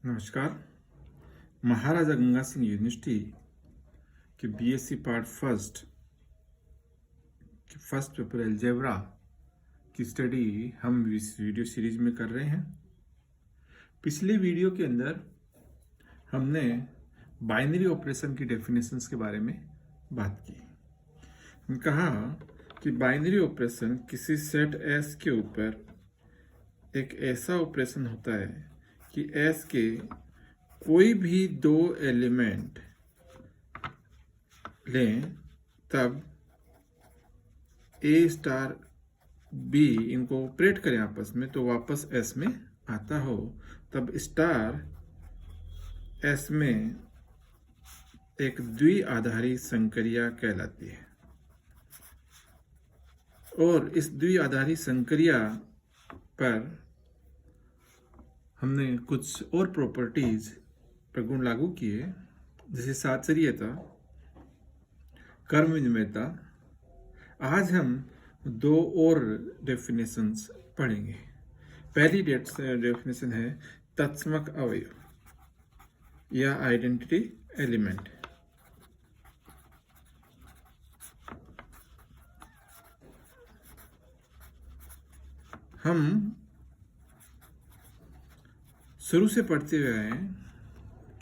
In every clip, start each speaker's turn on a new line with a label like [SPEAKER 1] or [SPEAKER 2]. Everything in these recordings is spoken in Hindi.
[SPEAKER 1] नमस्कार। महाराजा गंगा सिंह यूनिवर्सिटी के BSc part first paper algebra की स्टडी हम इस वीडियो सीरीज में कर रहे हैं। पिछले वीडियो के अंदर हमने बाइनरी ऑपरेशन की डेफिनेशंस के बारे में बात की। हम कहा कि बाइनरी ऑपरेशन किसी सेट एस के ऊपर एक ऐसा ऑपरेशन होता है कि एस के कोई भी दो एलिमेंट लें तब ए स्टार बी इनको ऑपरेट करें आपस में तो वापस एस में आता हो, तब स्टार एस में एक द्विआधारी संकरिया कहलाती है। और इस द्विआधारी संकरिया पर हमने कुछ और प्रॉपर्टीज पर गुण लागू किए, जैसे साचर्यता, कर्म विनिमयता। आज हम दो और डेफिनेशंस पढ़ेंगे। पहली डेफिनेशन है तत्समक अवयव या आइडेंटिटी एलिमेंट। हम शुरू से पढ़ते हुए आए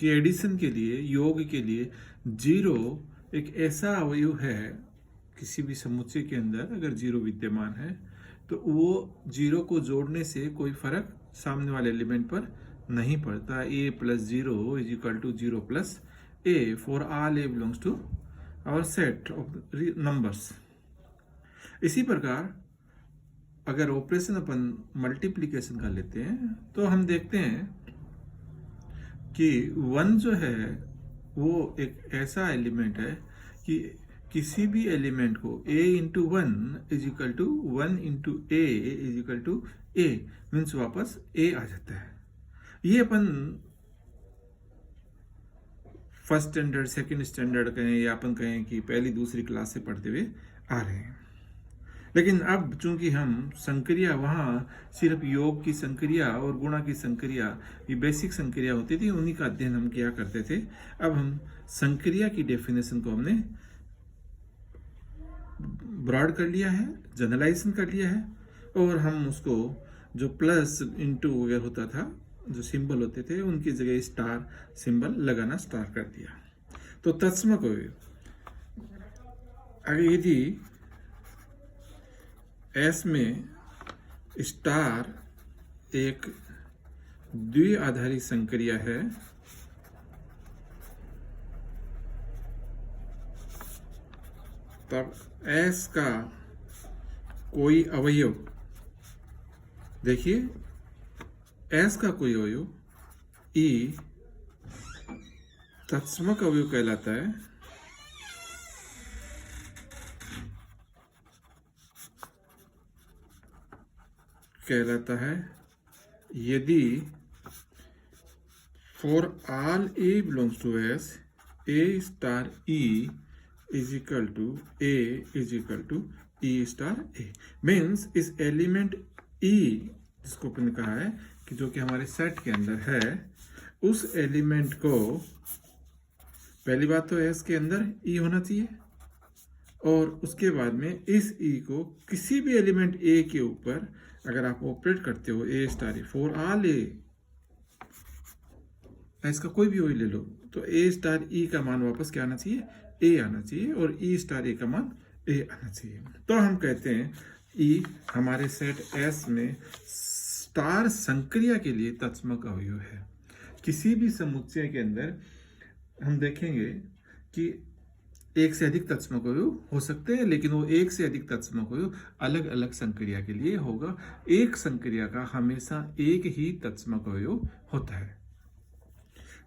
[SPEAKER 1] कि एडिशन के लिए, योग के लिए जीरो एक ऐसा अवयव है किसी भी समुच्चय के अंदर। अगर जीरो विद्यमान है तो वो जीरो को जोड़ने से कोई फर्क सामने वाले एलिमेंट पर नहीं पड़ता। a plus zero is equal to zero plus a for all a belongs to our set of numbers. इसी प्रकार अगर ऑपरेशन अपन मल्टीप्लिकेशन कर लेते हैं तो हम देखते हैं कि वन जो है वो एक ऐसा एलिमेंट है कि किसी भी एलिमेंट को a into one is equal to one into A is equal to A, means वापस a आ जाता है। ये अपन फर्स्ट स्टैंडर्ड, सेकंड स्टैंडर्ड कहें या अपन कहें कि पहली दूसरी क्लास से पढ़ते हुए आ रहे हैं। लेकिन अब चूंकि हम संक्रिया, वहाँ सिर्फ योग की संक्रिया और गुणा की संक्रिया, ये बेसिक संक्रिया होती थी, उन्हीं का अध्ययन हम किया करते थे। अब हम संक्रिया की डेफिनेशन को हमने ब्रॉड कर लिया है, जनरलाइजेशन कर लिया है, और हम उसको जो प्लस इंटू वगैरह होता था, जो सिंबल होते थे, उनकी जगह स्टार सिंबल लगाना स्टार्ट कर दिया। तो तत्समक अगर यदि एस में स्टार एक द्विआधारी संक्रिया है तब एस का कोई अवयव, देखिए एस का कोई अवयव ई तत्समक अवयव कहलाता है। यदि for all A belongs to S A star E is equal to A is equal to E star A, means इस एलिमेंट ई जिसको अपन कहा है कि जो कि हमारे सेट के अंदर है, उस एलिमेंट को पहली बात तो एस के अंदर ई होना चाहिए, और उसके बाद में इस ई को किसी भी एलिमेंट ए के ऊपर अगर आप ऑपरेट करते हो, ए स्टार ई फॉर ऑल ए, इसका कोई भी वही ले लो, तो ए स्टार ई का मान वापस क्या आना चाहिए, ए आना चाहिए, और ई स्टार ए का मान ए आना चाहिए। तो हम कहते हैं ई हमारे सेट एस में स्टार संक्रिया के लिए तत्समक अवयव है। किसी भी समुच्चय के अंदर हम देखेंगे कि एक से अधिक तत्समक अवयव हो सकते हैं, लेकिन वो एक से अधिक तत्समक अवयव अलग अलग संक्रिया के लिए होगा। एक संक्रिया का हमेशा एक ही तत्समक अवयव होता है।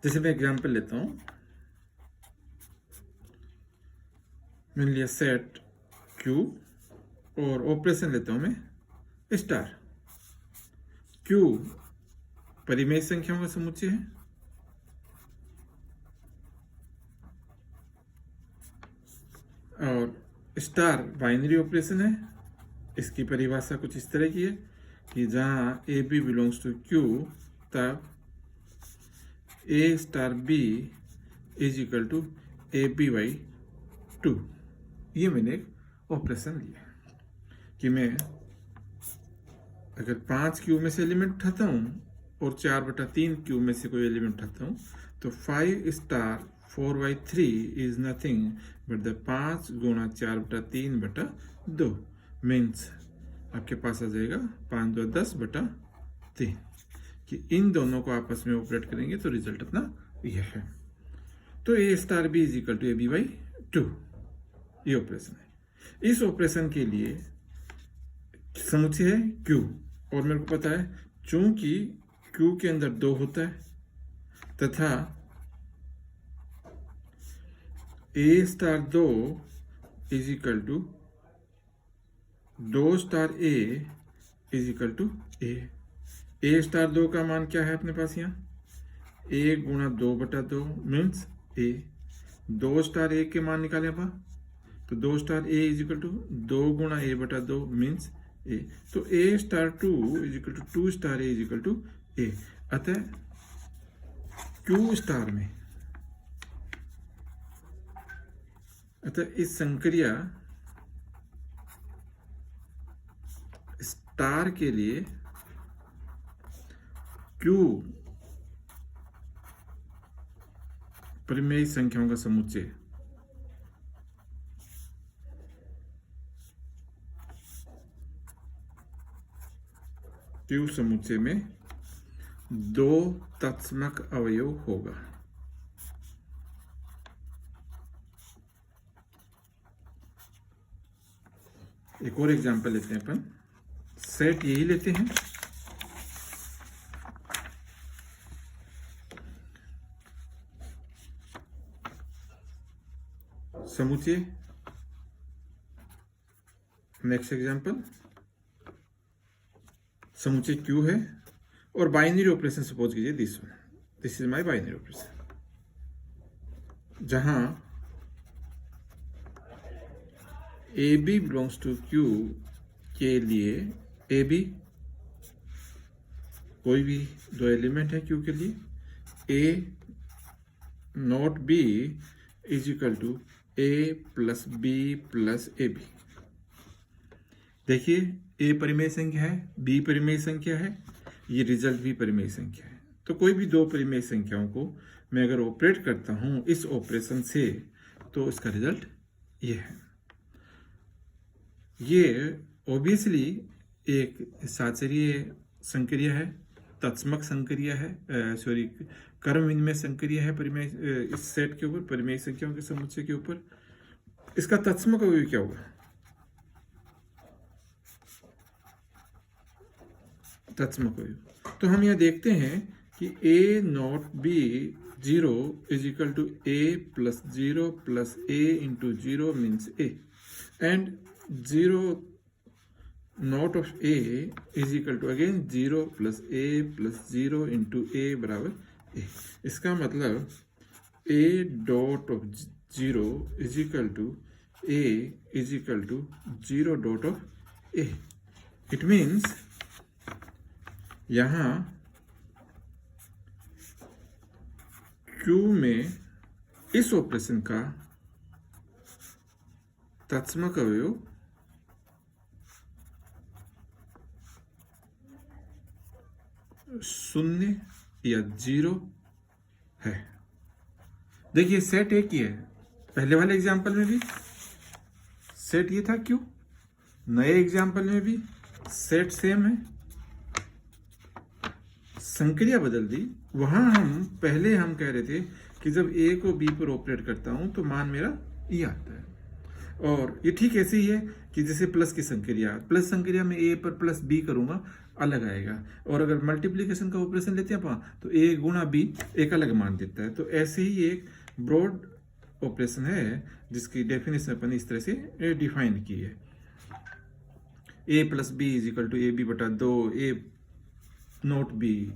[SPEAKER 1] जैसे मैं एग्जांपल लेता हूं, मान लिया सेट क्यू और ऑपरेशन लेता हूं मैं स्टार। क्यू परिमेय संख्याओं का समुच्चय है, और स्टार बाइनरी ऑपरेशन है। इसकी परिभाषा कुछ इस तरह की है कि जहां a b belongs to Q, तब a star B is equal to A B by 2। ये मैंने एक ऑपरेशन लिया कि मैं अगर 5 क्यू में से एलिमेंट उठाता हूँ और 4/3 क्यू में से कोई एलिमेंट उठाता हूँ तो 5 star 4/3 is nothing but the 5 गुणा 4/3/2 मीन्स आपके पास आ जाएगा 5 2 10/3 कि इन दोनों को आपस में ऑपरेट करेंगे तो रिजल्ट अपना यह है। तो a star B is equal to A B by 2, ये ऑपरेशन है। इस ऑपरेशन के लिए समुच्चय है क्यू और मेरे को पता है चूंकि क्यू के अंदर 2 होता है तथा a star 2 is equal to 2 star a is equal to a star 2 का मान क्या है अपने पास यहाँ ए गुणा 2/2 मीन्स ए। 2 स्टार ए के मान निकाले आप तो 2 star a is equal to 2 गुणा a/2 मीन्स ए। तो a star 2 is equal to 2 star a is equal to a. अतः क्यू स्टार में इस संक्रिया स्टार के लिए क्यू परिमेय संख्याओं का समुच्चय क्यू समुच्चय में 2 तत्समक अवयव होगा। एक और एग्जांपल लेते हैं अपन, सेट यही लेते हैं। समुच्चय नेक्स्ट एग्जांपल समुच्चय क्यू है और बाइनरी ऑपरेशन सपोज कीजिए this is my binary operation जहां a b belongs to Q के लिए ए बी कोई भी 2 एलिमेंट है क्यू के लिए a not b is equal to A plus B plus a b. देखिए ए परिमेय संख्या है, बी परिमेय संख्या है, ये रिजल्ट भी परिमेय संख्या है। तो कोई भी 2 परिमेय संख्याओं को मैं अगर ऑपरेट करता हूं इस ऑपरेशन से तो इसका रिजल्ट ये है। ये ऑब्वियसली एक साचरीय संक्रिया है, तत्समक संक्रिया है, क्रम विनिमय संक्रिया है परिमेय इस सेट के ऊपर, परिमेय संख्याओं के समुच्चय के ऊपर। इसका तत्समक अवयव क्या होगा? तत्समक अवयव तो हम यह देखते हैं कि a not b 0 is equal to a plus 0 plus a into 0 means a and 0 not of a is equal to again 0 plus a plus 0 into a बराबर a। इसका मतलब a dot of 0 is equal to a is equal to 0 dot of a। It means यहां Q में इस ऑपरेशन का तत्समक अवयव शून्य या 0 है। देखिए सेट एक ही है, पहले वाले एग्जाम्पल में भी सेट ये था क्यू, नए एग्जाम्पल में भी सेट सेम है, संक्रिया बदल दी। वहां पहले हम कह रहे थे कि जब ए को बी पर ऑपरेट करता हूं तो मान मेरा ये आता है, और ये ठीक ऐसे ही है कि जैसे प्लस की संक्रिया, प्लस संक्रिया में ए पर प्लस बी करूंगा अलग आएगा, और अगर मल्टीप्लिकेशन का ऑपरेशन लेते हैं अपन तो ए गुणा बी एक अलग मान देता है। तो ऐसे ही एक ब्रॉड ऑपरेशन है जिसकी डेफिनेशन अपन इस तरह से डिफाइन की है, a plus b is equal to A b बटा 2 ए नोट बी।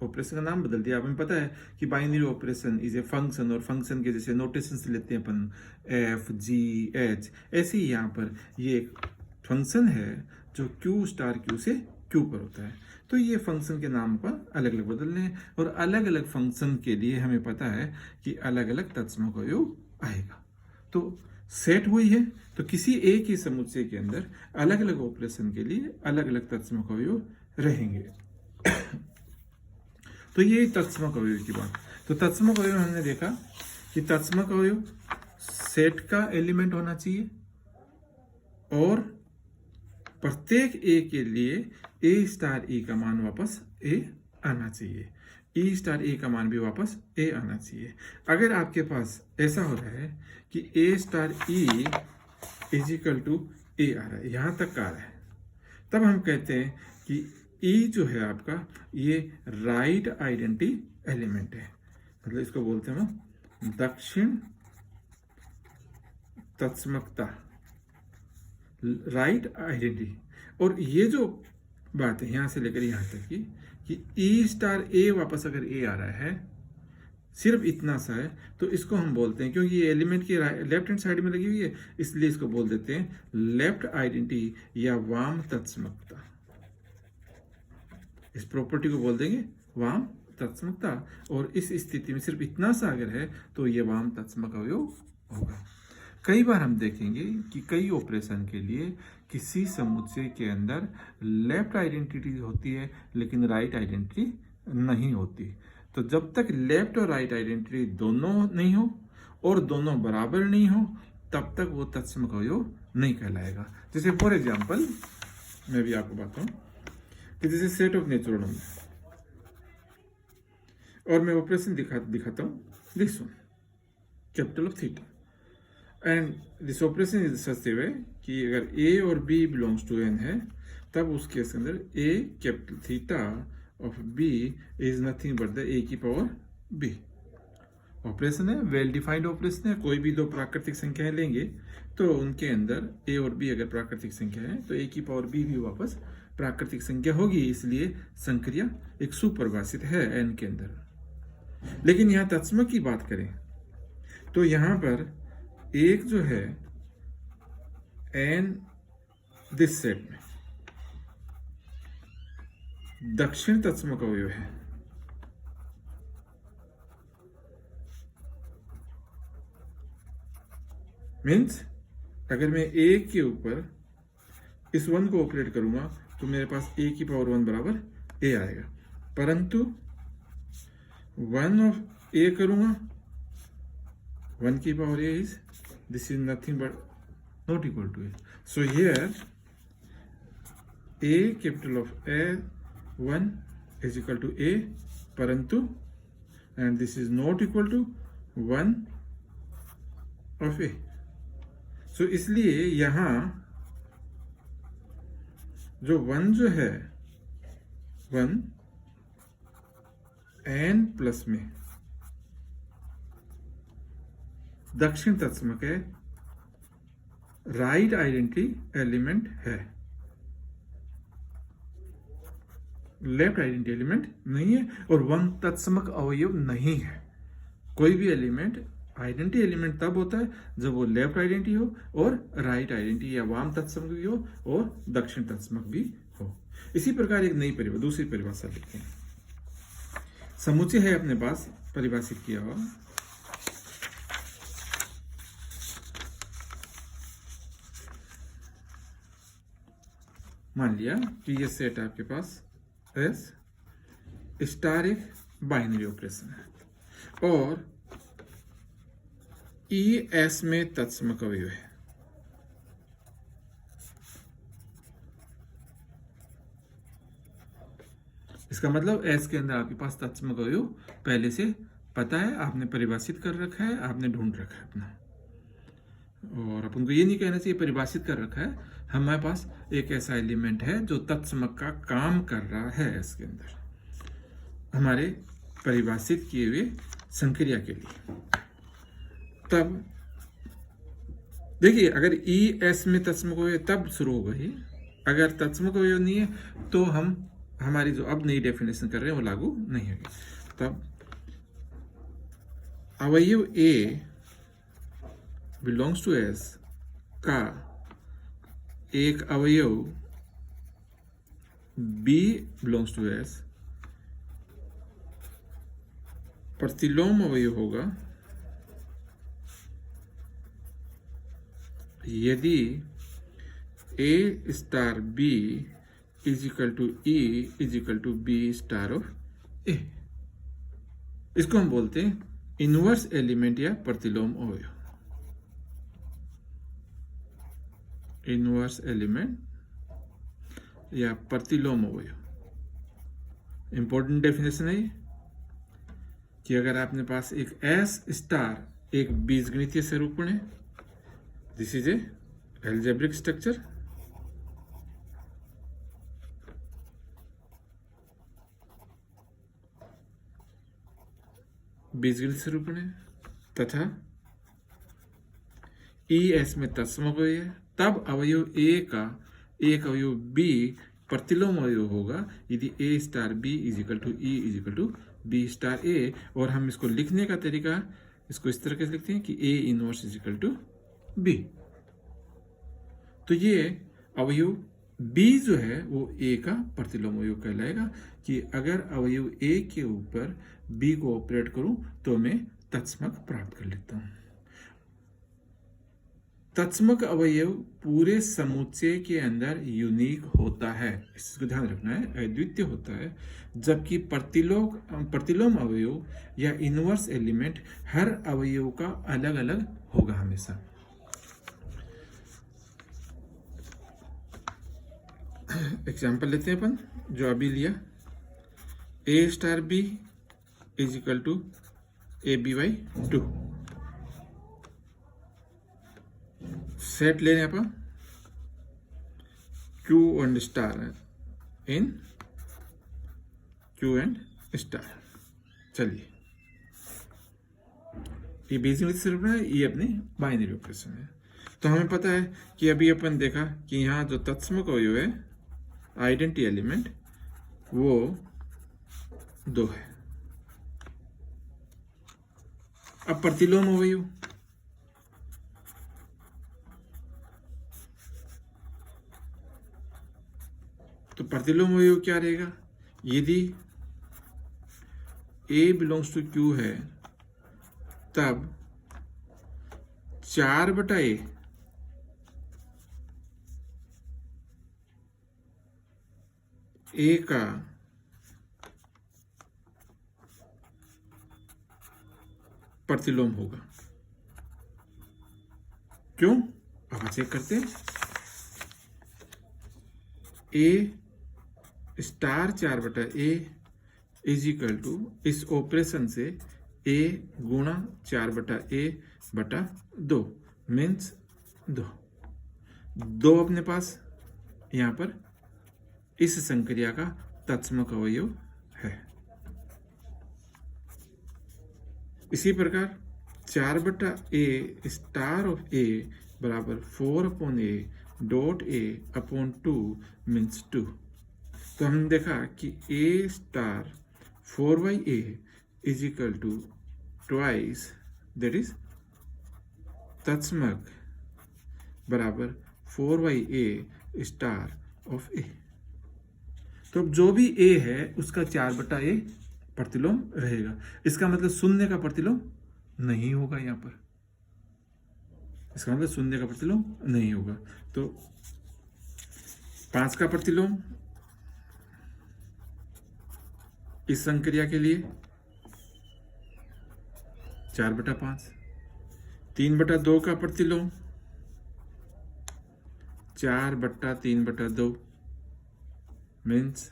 [SPEAKER 1] ऑपरेशन का नाम बदल दिया। अब हमें पता है कि binary operation is a function, और फंक्शन के जैसे नोटेशन से लेते हैं अपन एफ जी एच, ऐसे ही यहाँ पर ये एक फंक्शन है जो क्यू स्टार क्यू से क्यू पर होता है। तो ये फंक्शन के नाम पर अलग अलग बदलने हैं, और अलग अलग फंक्शन के लिए हमें पता है कि अलग अलग तत्समक अवयव आएगा। तो सेट हुई है, तो किसी एक ही समुच्चय के अंदर अलग अलग ऑपरेशन के लिए अलग अलग तत्समक अवयव रहेंगे। तो ये तत्समक अवयव की बात। तो तत्समक अवयव हमने देखा कि तत्समक अवयव सेट का एलिमेंट होना चाहिए, और प्रत्येक ए के लिए ए स्टार ई का मान वापस ए आना चाहिए, ई स्टार ए का मान भी वापस ए आना चाहिए। अगर आपके पास ऐसा हो रहा है कि a star E is equal to a आ रहा है, यहां तक का आ रहा है, तब हम कहते हैं कि ई जो है आपका ये राइट आइडेंटिटी एलिमेंट है। मतलब इसको बोलते हैं हम दक्षिण तत्समकता, राइट आइडेंटिटी। और ये जो बात है यहां से लेकर यहां तक की कि ई स्टार ए वापस अगर ए आ रहा है, सिर्फ इतना सा है, तो इसको हम बोलते हैं, क्योंकि ये एलिमेंट की लेफ्ट हैंड साइड में लगी हुई है, इसलिए इसको बोल देते हैं लेफ्ट आइडेंटिटी या वाम तत्समकता। इस प्रॉपर्टी को बोल देंगे वाम तत्समकता। और इस स्थिति में सिर्फ इतना सा अगर है तो ये वाम तत्समक अवयव होगा। कई बार हम देखेंगे कि कई ऑपरेशन के लिए किसी समुच्चय के अंदर लेफ्ट आइडेंटिटी होती है लेकिन राइट आइडेंटिटी नहीं होती। तो जब तक लेफ्ट और राइट आइडेंटिटी दोनों नहीं हो और दोनों बराबर नहीं हो, तब तक वो तत्समक अवयव नहीं कहलाएगा। जैसे फॉर एग्जाम्पल मैं भी आपको बताऊं कि जैसे सेट ऑफ नेचुरल नंबर, और मैं ऑपरेशन दिखाता हूं, this one capital of theta, and this operation is such way कि अगर a और b बिलोंग्स टू n है, तब उस केस के अंदर a capital theta of b is nothing but the a की पावर b। ऑपरेशन है, वेल डिफाइंड ऑपरेशन है। कोई भी दो प्राकृतिक संख्याएं लेंगे तो उनके अंदर a और b अगर प्राकृतिक संख्या है तो a की पावर b भी वापस प्राकृतिक संख्या होगी, इसलिए संक्रिया एक सुपरिभाषित है n के अंदर। लेकिन यहां तत्समक की बात करें तो यहां पर एक जो है एन दिस सेट में दक्षिण तत्समक अवयव है, मीन्स अगर मैं ए के ऊपर इस वन को ऑपरेट करूंगा तो मेरे पास ए की पावर 1 बराबर ए आएगा, परंतु 1 ऑफ ए करूंगा 1 की power a is, this is nothing but not equal to a. So here a capital of a1 is equal to a, परंतु and this is not equal to 1 of a. So इसलिए यहां जो 1 जो है 1 n प्लस में दक्षिण तत्समक है, राइट आइडेंटिटी एलिमेंट है, लेफ्ट आइडेंटिटी एलिमेंट नहीं है, और वन तत्समक अवयव नहीं है। कोई भी एलिमेंट आइडेंटिटी एलिमेंट तब होता है जब वो लेफ्ट आइडेंटिटी हो और राइट आइडेंटिटी या वाम तत्समक भी हो और दक्षिण तत्समक भी हो। इसी प्रकार एक नई परिभाषा, दूसरी परिभाषा लिखते हैं। समुच्चय है अपने पास परिभाषित किया हुआ, मान लिया कि ये सेट आपके पास एस स्टार एक बाइनरी ऑपरेशन है और ई एस में तत्समक अवयव है। इसका मतलब एस के अंदर आपके पास तत्समक अवयव पहले से पता है, आपने परिभाषित कर रखा है, आपने ढूंढ रखा है अपना, और अपन को ये नहीं कहना चाहिए परिभाषित कर रखा है। हमारे पास एक ऐसा एलिमेंट है जो तत्समक का काम कर रहा है इसके अंदर हमारे परिभाषित किए हुए संक्रिया के लिए। तब देखिए अगर ई एस में तत्समक अवयव तब शुरू होगा ही, अगर तत्समक अवयव नहीं है तो हम हमारी जो अब नई डेफिनेशन कर रहे हैं वो लागू नहीं होगी। तब अवयव ए बिलोंग्स टू एस का एक अवयव B बिलोंग्स टू S, प्रतिलोम अवयव होगा यदि A star B is equal to E is equal to B star of A। इसको हम बोलते हैं इनवर्स एलिमेंट या प्रतिलोम अवयव। इनवर्स एलिमेंट या प्रतिलोम अवयव। इंपॉर्टेंट डेफिनेशन है कि अगर आपने पास एक S स्टार एक बीजगणितीय स्वरूपण है, this is A algebraic structure, बीजगणित स्वरूपण है, तथा ES में तत्सम अवयव है, तब अवयव A का एक अवयव B प्रतिलोम अवयव होगा यदि A star B is equal to E is equal to B star A। और हम इसको लिखने का तरीका इसको इस तरह से लिखते हैं कि A inverse is equal to B। तो ये अवयव B जो है वो A का प्रतिलोम अवयव कहलाएगा कि अगर अवयव A के ऊपर B को ऑपरेट करूं तो मैं तत्समक प्राप्त कर लेता हूं। तत्समक अवयव पूरे समुच्चय के अंदर यूनिक होता है, इसको ध्यान रखना है, अद्वितीय होता है, जबकि प्रतिलोम अवयव या इनवर्स एलिमेंट हर अवयव का अलग अलग होगा हमेशा। एग्जाम्पल लेते हैं अपन जो अभी लिया, A star B is equal to AB/2। Set ले रहे हैं अपन Q and star in Q and star. चलिए, ये बीजगणित स्वरूप है, ये अपनी बाइनरी ऑपरेशन है। तो हमें पता है कि अभी अपन देखा कि यहाँ जो तत्समक अवयव है आइडेंटिटी एलिमेंट वो 2 है। अब प्रतिलोम अवयव, तो प्रतिलोम अवयव क्या रहेगा, यदि A बिलोंग्स टू Q है तब 4/A A का प्रतिलोम होगा। क्यों, अब चेक करते हैं। A star 4/A is equal to, इस ऑपरेशन से A गुणा 4/A/2 मीन्स 2 अपने पास यहां पर इस संक्रिया का तत्समक अवयव है। इसी प्रकार 4/A स्टार ऑफ A बराबर 4/A डॉट A/2 मीन्स 2। तो हमने देखा कि A star 4/A is equal to twice, that is तत्समक बराबर 4/A स्टार ऑफ A। तो अब जो भी A है उसका 4/A प्रतिलोम रहेगा। इसका मतलब शून्य का प्रतिलोम नहीं होगा, यहां पर इसका मतलब शून्य का प्रतिलोम नहीं होगा। तो 5 का प्रतिलोम इस संक्रिया के लिए 4/5, 3/2 का प्रतिलोम 4/3/2 मीन्स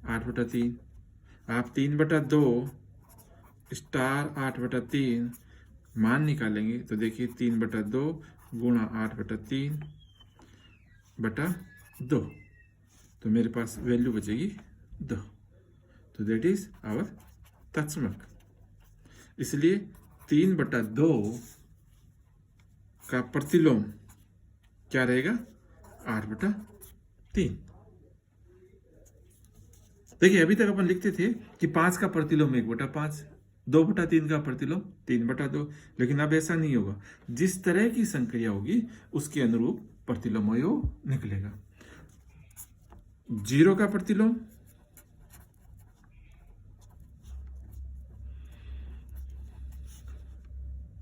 [SPEAKER 1] 8/3। आप 3/2 स्टार 8/3 मान निकालेंगे तो देखिए 3/2 गुणा 8/3/2, तो मेरे पास वैल्यू बचेगी 2। तो दैट इज आवर तत्समक। इसलिए 3/2 का प्रतिलोम क्या रहेगा, 8/3। देखिए अभी तक अपन लिखते थे कि 5 का प्रतिलोम 1/5, 2/3 का प्रतिलोम 3/2, लेकिन अब ऐसा नहीं होगा। जिस तरह की संक्रिया होगी उसके अनुरूप प्रतिलोम अवयव निकलेगा। जीरो का प्रतिलोम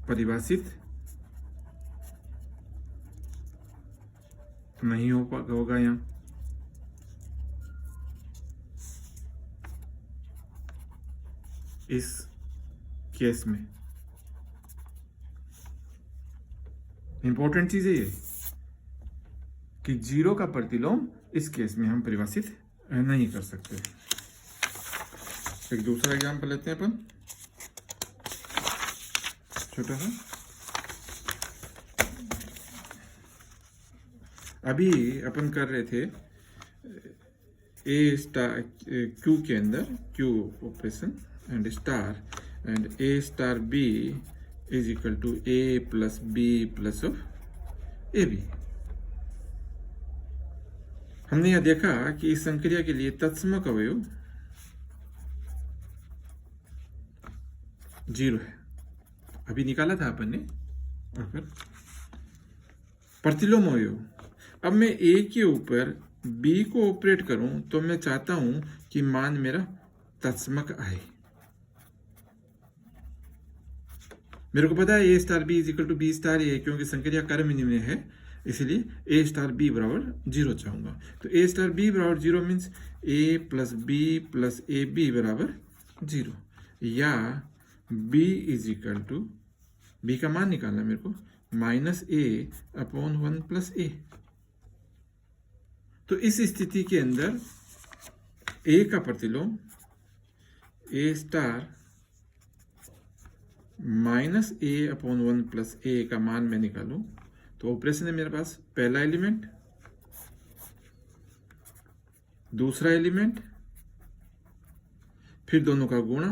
[SPEAKER 1] परिभाषित नहीं होगा यहां। इस केस में इंपॉर्टेंट चीज है ये कि जीरो का प्रतिलोम इस केस में हम परिभाषित नहीं कर सकते। एक दूसरा एग्जाम्पल लेते हैं अपन, छोटा सा। अभी अपन कर रहे थे ए स्टार क्यू के अंदर Q operation and star and A star B is equal to A plus B plus of A B. हमने यह देखा कि इस संक्रिया के लिए तत्समक अवयव जीरो है, अभी निकाला था अपन ने। और फिर प्रतिलोम अवयव, अब मैं ए के ऊपर बी को ऑपरेट करूं तो मैं चाहता हूं कि मान मेरा तत्समक आए। मेरे को पता है a star B is equal to b star a, क्योंकि संक्रिया कर्म में है, इसलिए ए स्टार बी बराबर जीरो चाहूंगा। तो ए स्टार बी बराबर zero means a plus B plus a b बराबर जीरो, या b is equal to, b का मान निकालना मेरे को, minus a upon one plus a. तो इस स्थिति के अंदर ए का प्रतिलोम a star minus a upon one plus ए का मान मैं निकालूं तो ऑपरेशन है मेरे पास, पहला एलिमेंट, दूसरा एलिमेंट, फिर दोनों का गुणा।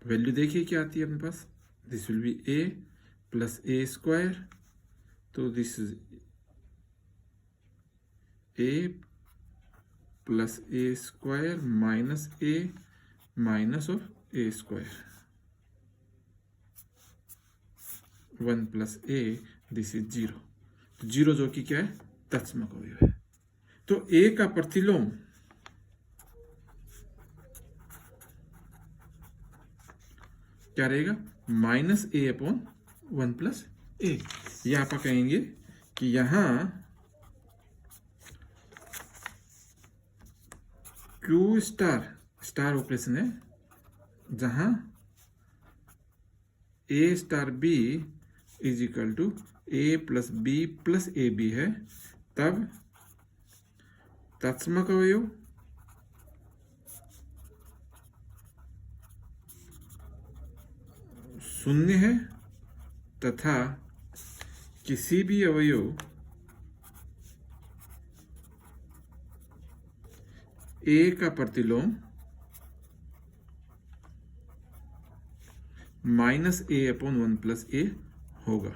[SPEAKER 1] वैल्यू देखिए क्या आती है अपने पास, this will be a plus a square, तो this is a plus a square minus a minus of a square, one plus a, this is zero. तो जीरो जो कि क्या है, तत्समक अवयव है। तो ए का प्रतिलोम क्या रहेगा, minus a upon one plus ए। यहां पर कहेंगे कि यहां क्यू स्टार स्टार ऑपरेशन है, जहां a star B is equal to A plus B plus a b है, तब तत्समक अवयव शून्य है, तथा किसी भी अवयव ए का प्रतिलोम minus a upon one plus a होगा।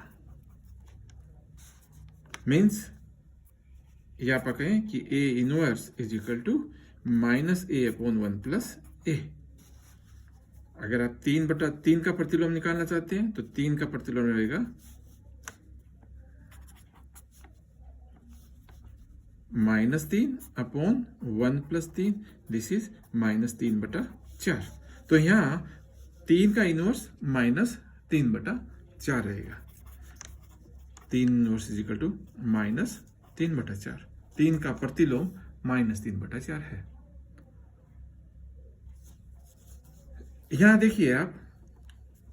[SPEAKER 1] मीन्स यहां पर कहें कि a inverse is equal to minus a upon one plus a. अगर आप 3/3 का प्रतिलोम निकालना चाहते हैं तो 3 का प्रतिलोम रहेगा -3 अपॉन 1 + 3, दिस इज -3/4। तो यहां 3 का इनवर्स -3/4 रहेगा। 3 इनवर्स इज इक्वल टू -3/4, 3 का प्रतिलोम -3/4 है। यहां देखिए आप,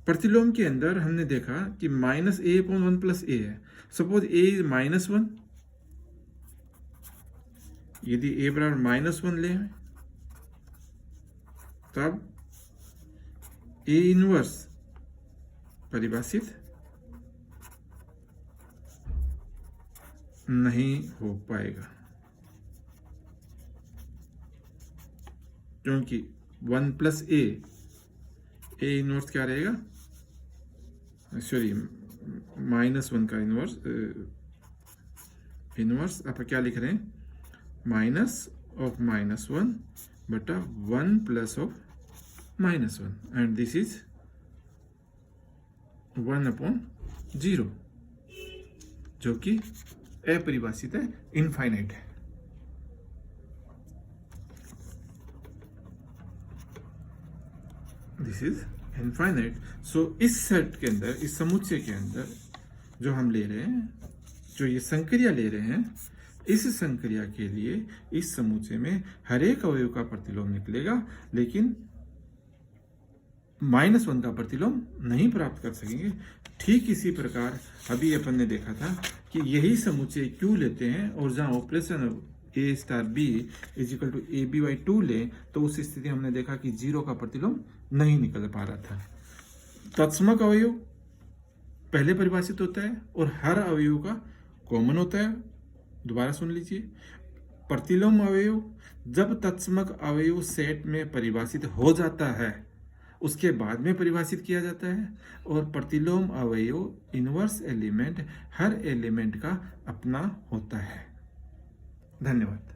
[SPEAKER 1] प्रतिलोम के अंदर हमने देखा कि -a/1 + a है। सपोज a इज -1, यदि a बराबर -1 ले तब a इनवर्स परिभाषित नहीं हो पाएगा, क्योंकि 1 + a, a इनवर्स क्या रहेगा, सॉरी -1 का इनवर्स आप क्या लिख रहे हैं, -(-1) बटा 1 + (-1), एंड दिस इज 1/0, जो कि अपरिभाषित है, इनफाइनाइट है। This is infinite. सो इस सेट के अंदर, इस समुच्चय के अंदर जो हम ले रहे हैं, जो ये संक्रिया ले रहे हैं, इस संक्रिया के लिए इस समुच्चय में हर एक अवयव का प्रतिलोम निकलेगा, लेकिन -1 का प्रतिलोम नहीं प्राप्त कर सकेंगे। ठीक इसी प्रकार अभी अपन ने देखा था कि यही समुच्चय क्यू लेते हैं और जहां operation A star B is equal to A B by 2 ले, तो उस स्थिति हमने देखा कि 0 का प्रतिलोम नहीं निकल पा रहा था। तत्समक अवयव पहले परिभाषित होता है और हर अवयव का कॉमन होता है। दोबारा सुन लीजिए, प्रतिलोम अवयव जब तत्समक अवयव सेट में परिभाषित हो जाता है उसके बाद में परिभाषित किया जाता है, और प्रतिलोम अवयव इनवर्स एलिमेंट हर एलिमेंट का अपना होता है। धन्यवाद।